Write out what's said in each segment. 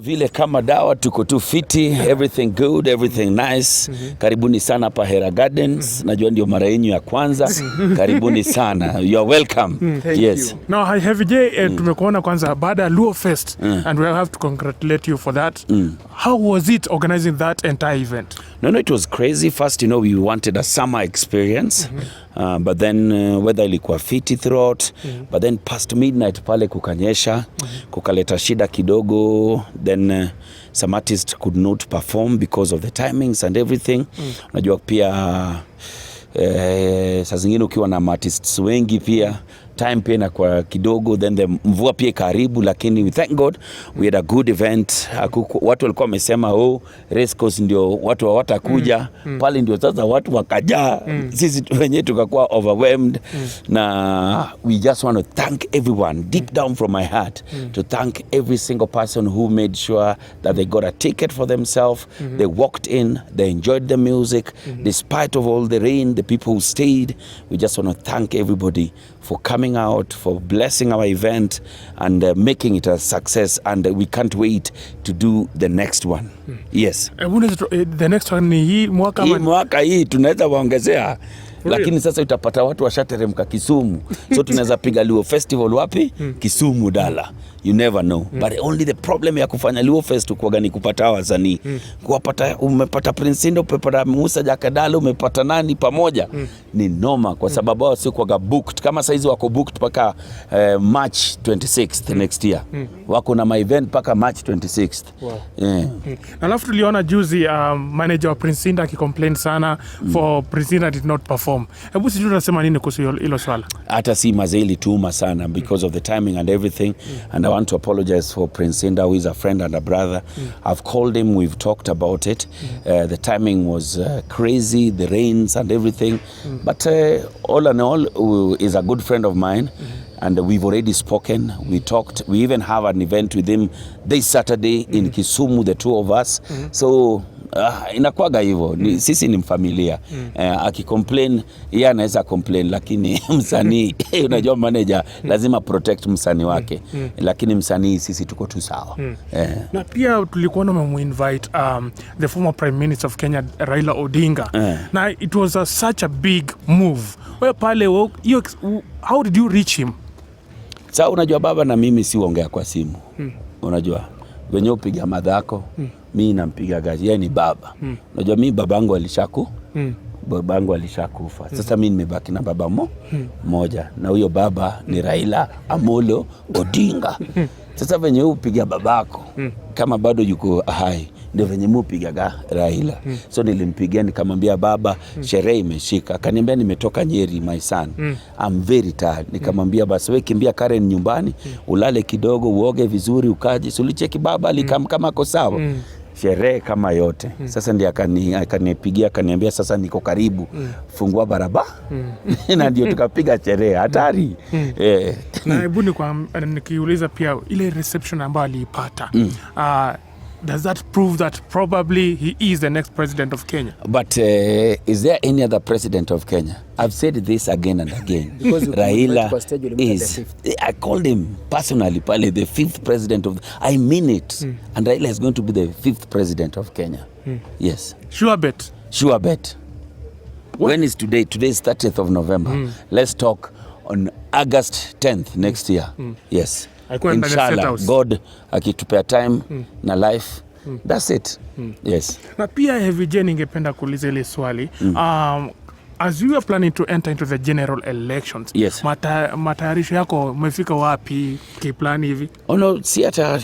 Vile kama dawa tuko tu fiti, everything good, everything nice. Karibuni sana pa Hera Gardens. Najua ndio mara yenu ya kwanza. Karibuni sana. You are welcome. Yes. Now have tumekuona kwanza baada ya Luo Fest and we have to congratulate you for that. How was it organizing that entire event? No, it was crazy. First, we wanted a summer experience. But then weather ilikuwa fiti throughout. But then past midnight pale kukanyesha, kukaleta shida kidogo. Then some artists could not perform because of the timings and everything. Unajua pia saa zingine ukiwa na artists wengi pia time pia inakuwa kidogo, then the mvua pia karibu, lakini we thank God we had a good event. Watu walikuwa wamesema race course ndio watu hawatakuja pale, ndio sasa watu wakajaa. Sisi wenyewe tukakuwa overwhelmed. Na we just want to thank everyone deep down from my heart, to thank every single person who made sure that they got a ticket for themselves. They walked in, they enjoyed the music despite of all the rain, the people who stayed. We just want to thank everybody for coming out, for blessing our event and making it a success, and we can't wait to do the next one. Yes. The next one ni hii mwaka hii mwaka hii tunaweza waongezea. Lakini sasa utapata watu washateremka Kisumu. So tunaweza piga Luo Festival wapi? Kisumu Dala. You never know. But only the problem ya kufanya Luo Fest kwa gani kupata wasanii. Kuwapata, umepata Prince Indo, umepata Musa Jakadala, umepata nani pamoja. Ni noma kwa sababu wao sio kwa booked. Kama saizi wako booked paka March 26th next year. Wako na my event paka March 26th. Wow. Alafu tuliona juzi manager wa Prince Indo akicomplain sana for Prince Indo did not perform. Hebu sijui unasema nini kuhusu hilo swala? Hata si mazeli tuma sana because of the timing and everything. And I want to apologize for Prince Inda, who is a friend and a brother. I've called him, we've talked about it. The timing was crazy, the rains and everything. But all in all, is a good friend of mine. And we've already spoken, we talked, we even have an event with him this Saturday in Kisumu, the two of us. So inakuwaga hivyo, sisi ni familia. Akicomplain yeye anaweza complain, lakini msanii unajua manager lazima protect msanii wake. Lakini msanii sisi tuko tu sawa. Na pia tulikuwa na invite the former Prime Minister of Kenya, Raila Odinga. Na it was such a big move. Wewe pale how did you reach him? Sasa unajua baba na mimi si ongea kwa simu. Unajua wenye upiga madhako, mimi nampiga gaji, yeye ni baba. Unajua mimi babangu alishakufa. Sasa mimi nimebaki na baba moja, na huyo baba ni Raila Amolo Odinga. Sasa venye upiga babako kama bado yuko hai, ndio venye upiga Raila. So nilimpigia nikamwambia baba, sherehe imeshika. Akaniambia nimetoka Nyeri my son. I'm very tired. Nikamwambia basi wewe kimbia Karen nyumbani, ulale kidogo, uoge vizuri, ukaje. Sulicheki baba alikama ako sawa. Sherehe kama yote. Sasa ndiye akanipigia akaniambia sasa niko karibu, fungua barabara. Na ndio tukapiga sherehe hatari. Na hebu nikiuliza pia ile reception ambayo alipata. Does that prove that probably he is the next president of Kenya? But is there any other president of Kenya? I've said this again and again. Raila is, I called him personally, the fifth president of, I mean it. And Raila is going to be the fifth president of Kenya. Yes. Sure bet. Sure bet. What? When is today? Today is 30th of November. Let's talk on August 10th next year. Yes. Inshallah, God akitupea time na life. That's it. Yes. Na pia Heavy ningependa kuuliza ile swali. As you are planning to enter into the general elections, yes. Matayarisho yako umefika wapi kiplani hivi? No, si hata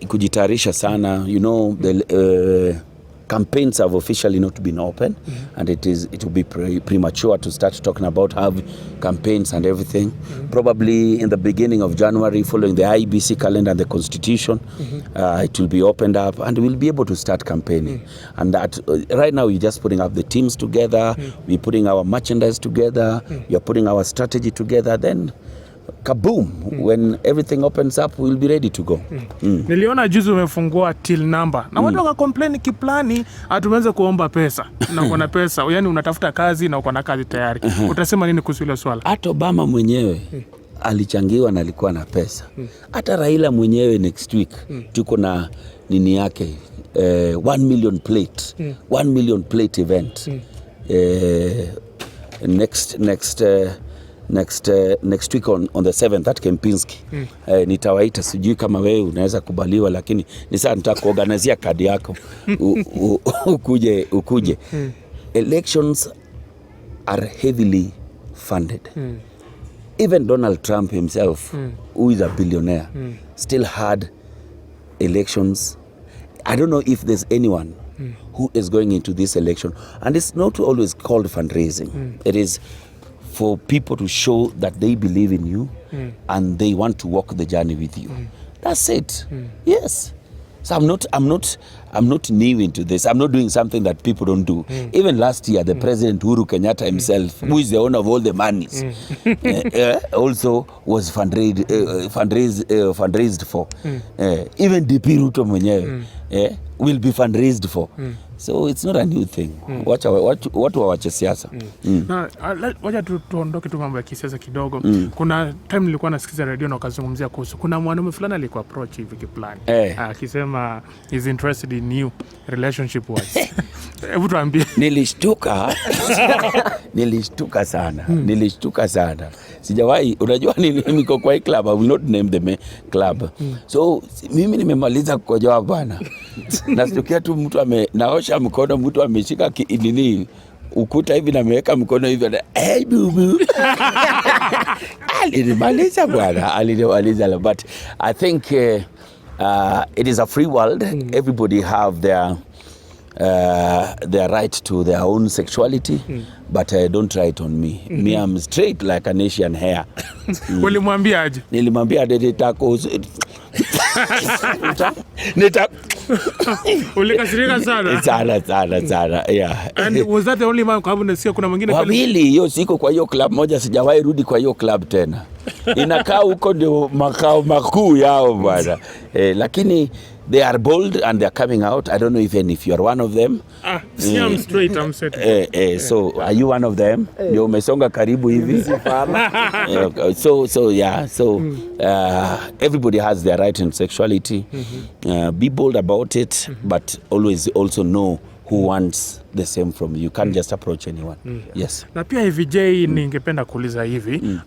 kujitayarisha sana. The campaigns have officially not been open, and it will be premature to start talking about campaigns and everything. Probably in the beginning of January, following the IBC calendar and the constitution, it will be opened up and we'll be able to start campaigning. And that right now we're just putting up the teams together, we're putting our merchandise together, we are putting our strategy together, then kaboom, when everything opens up we'll be ready to go. Niliona juzi umefungua till number na watu waka complain kiplani atumeanza kuomba pesa na uko na pesa, yani unatafuta kazi na uko na kazi tayari. Utasema nini kuhusu hilo swala? Hata Obama mwenyewe alichangiwa na alikuwa na pesa. Hata Raila mwenyewe next week tuko na nini yake 1 million plate 1 million plate event next week on the 7th at Kempinski. Nitawaita, sijui kama wewe unaweza kubaliwa, lakini ni saa nitakuorganizia kadi yako ukuje. Elections are heavily funded. Even Donald Trump himself, who is a billionaire, still had elections. I don't know if there's anyone who is going into this election, and it's not always called fundraising. It is for people to show that they believe in you and they want to walk the journey with you. That's it. Yes. So I'm not new into this. I'm not doing something that people don't do. Even last year, the President Uhuru Kenyatta himself, who is the owner of all the monies, also was fundraised for. Even DP Ruto mwenyewe will be fundraised for. So it's not a new thing. Watu wawache siasa. Na wacha tuondoke tu mambo ya kisiasa kidogo. Kuna time nilikuwa nasikiza radio na wakazungumzia kuhusu kuna mwanaume fulani alikuwa approach hivi kiplani. Akisema is interested in new relationship wise. Hebu tuambie. Nilishtuka sana. Sijawahi, unajua niko kwa club, I will not name the club. So mimi nimemaliza kukojoa bwana. Nasikia tu mtu naosha mkono, mtu ameshika nini ukuta hivi na ameweka mkono hivi na hey bubu. Alimaliza bwana, but I think it is a free world. Everybody have their right to their own sexuality, but don't try it on me. Me, I'm straight like an Asian hair. Ulimwambia aje? Nilimwambia nitako Ulikasirika sana? Sana, yeah. And was that the only man? Kwa nasikia kuna mwingine wawili hiyo siku kwa hiyo club moja, sijawahi rudi kwa hiyo club tena. Inakaa huko ndio makao makuu yao bwana. Lakini they are bold and they are coming out. I don't know even if you are one of them. See, I'm straight, I'm set. So are you one of them? Ndio umesonga karibu hivi. So everybody has their right in sexuality. Be bold about it, but always also know who wants the same from you. You can't just approach anyone. Yes. Na pia VJ ningependa kuuliza hivi,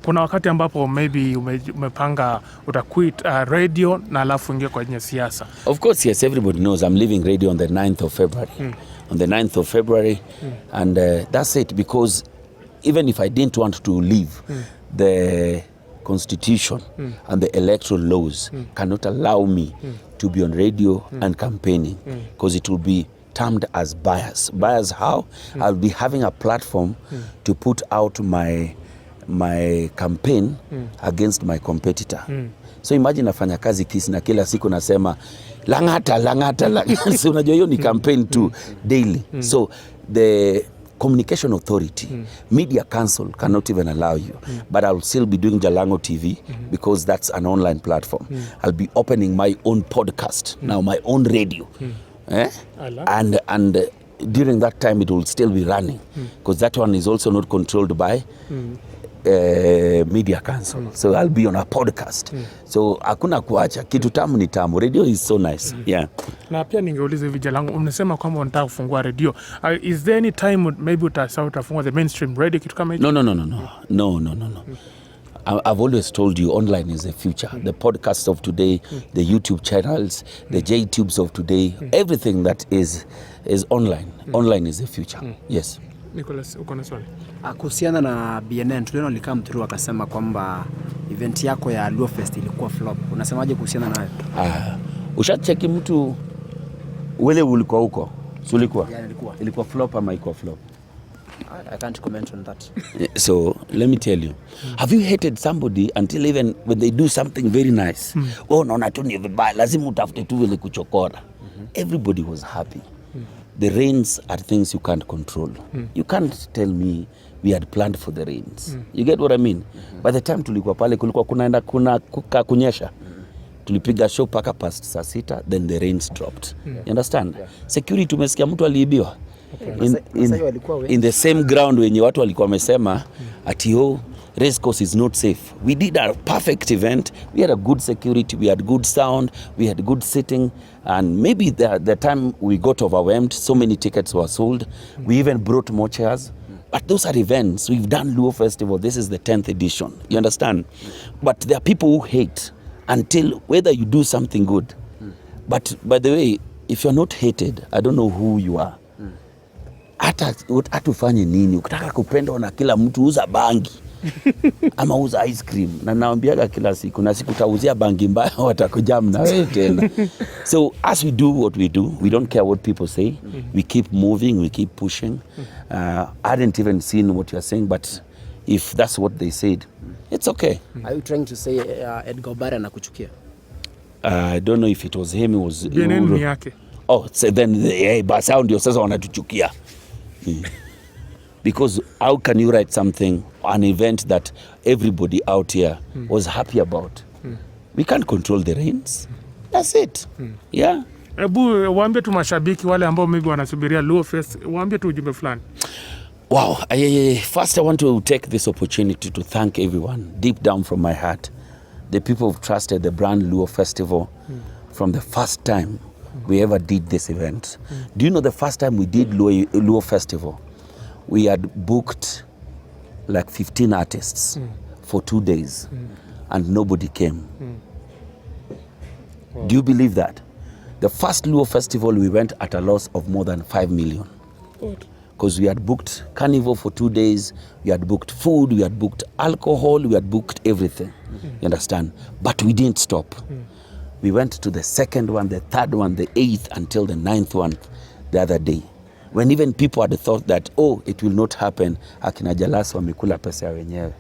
kuna wakati ambapo maybe umepanga utaquit radio na alafu ingia kwenye siasa. Of course, yes, everybody knows I'm leaving radio on the 9th of February. On the 9th of February, and that's it, because even if I didn't want to leave, the constitution and the electoral laws cannot allow me to be on radio and campaigning, because it will be termed as bias. Bias how? I'll be having a platform to put out my campaign against my competitor. So imagine nafanya kazi Kisii na kila siku nasema Langata. So unajua hiyo ni campaign too daily. So the Communication Authority, Media Council cannot even allow you. But I'll still be doing Jalango TV because that's an online platform. I'll be opening my own podcast, now my own radio. And during that time it will still be running, because that one is also not controlled by Media Council. So I'll be on a podcast. So hakuna kuacha, kitu tamu ni tamu. Radio is so nice. Yeah. Na pia ningeuliza hivi Jalango, unasema kwamba unataka kufungua radio. Is there any time maybe utafungua the mainstream radio kitu kama hicho? No. I've always told you online is the future. The podcasts of today, the YouTube channels, the JTubes of today, everything that is online. Online is the future. Yes. Nicholas, uko na swali? Kuhusiana na BNN, tuliona likaa mturu akasema kwamba event yako ya Luo Fest ilikuwa flop. Unasemaje kuhusiana nayo? Ushacheki mtu wele ulikuwa huko? Ulikuwa? Yeah, ilikuwa flop ama ilikuwa flop? I can't comment on that. So let me tell you, have you hated somebody until even when they do something very nice? Naona tu ni vibaya, lazima utafute tu vile kuchokora. Everybody was happy. The rains are things you can't control. You can't tell me we had planned for the rains. You get what I mean? By the time tulikuwa pale kulikuwa kunaenda kunyesha. Tulipiga show paka past saa 6, then the rains dropped. You understand? Security tumesikia mtu aliibiwa. In the same ground wenye watu walikuwa wamesema ati race course is not safe. We did a perfect event. We had a good security, we had good sound, we had good sitting, and maybe the time we got overwhelmed, so many tickets were sold. We even brought more chairs. But those are events. We've done Luo Festival. This is the 10th edition. You understand? But there are people who hate until whether you do something good. But by the way, if you're not hated, I don't know who you are. Hata ufanye nini? Ukitaka kupendwa na kila mtu, uza bangi. Ama uza ice cream. Na naambiaga kila siku, na siku utauzia bangi mbaya watakujam na wewe tena. So as we do what we do, we don't care what people say. We keep moving, we keep pushing. I hadn't even seen what you're saying, but if that's what they said, it's okay. Are you trying to say Edgar Obare anakuchukia? I don't know if it was him, it was Uhuru yake. Oh, so then basi hao ndio sasa wanatuchukia. Because how can you write something, an event that everybody out here was happy about? We can't control the rains. That's it. Yeah. Ebu waambie tu mashabiki wale ambao maybe wanasubiria Luo Fest, waambie tu ujumbe fulani. Wow. First I want to take this opportunity to thank everyone deep down from my heart. The people who've trusted the brand Luo Festival from the first time we ever did this event. Do you know the first time we did Luo Festival? We had booked like 15 artists for 2 days and nobody came. Wow. Do you believe that? The first Luo Festival we went at a loss of more than 5 million. Because we had booked carnival for 2 days, we had booked food, we had booked alcohol, we had booked everything. You understand? But we didn't stop. We went to the second one, the third one, the 8th, until the 9th one the other day. When even people had thought that, oh, it will not happen, akina Jalasa wamekula pesa ya wenyewe.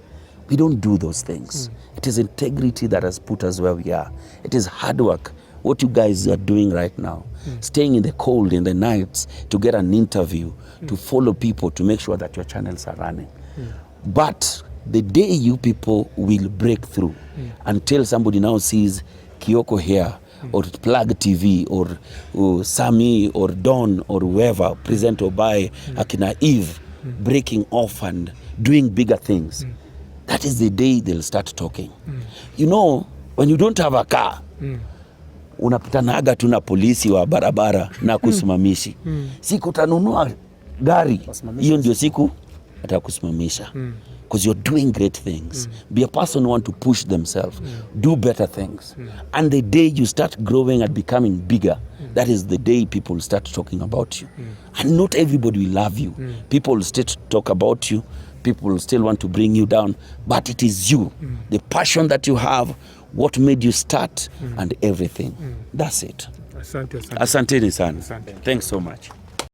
We don't do those things. It is integrity that has put us where we are. It is hard work. What you guys are doing right now, staying in the cold in the nights to get an interview, to follow people, to make sure that your channels are running. But the day you people will break through, until somebody now sees Kioko here, or Plug TV, or Sami, or Don, or whoever, Present Obai, Akina Eve, breaking off and doing bigger things, that is the day they'll start talking. You know, when you don't have a car, unapitanaga tu na polisi wa barabara na kusimamishi. Siku utanunua gari, hiyo ndio siku atakusimamisha. Because you're doing great things. Be a person who want to push themselves. Do better things. And the day you start growing and becoming bigger, that is the day people start talking about you. And not everybody will love you. People will still talk about you. People will still want to bring you down. But it is you. The passion that you have, what made you start, and everything. That's it. Asante. Asanteni sana. Thanks so much.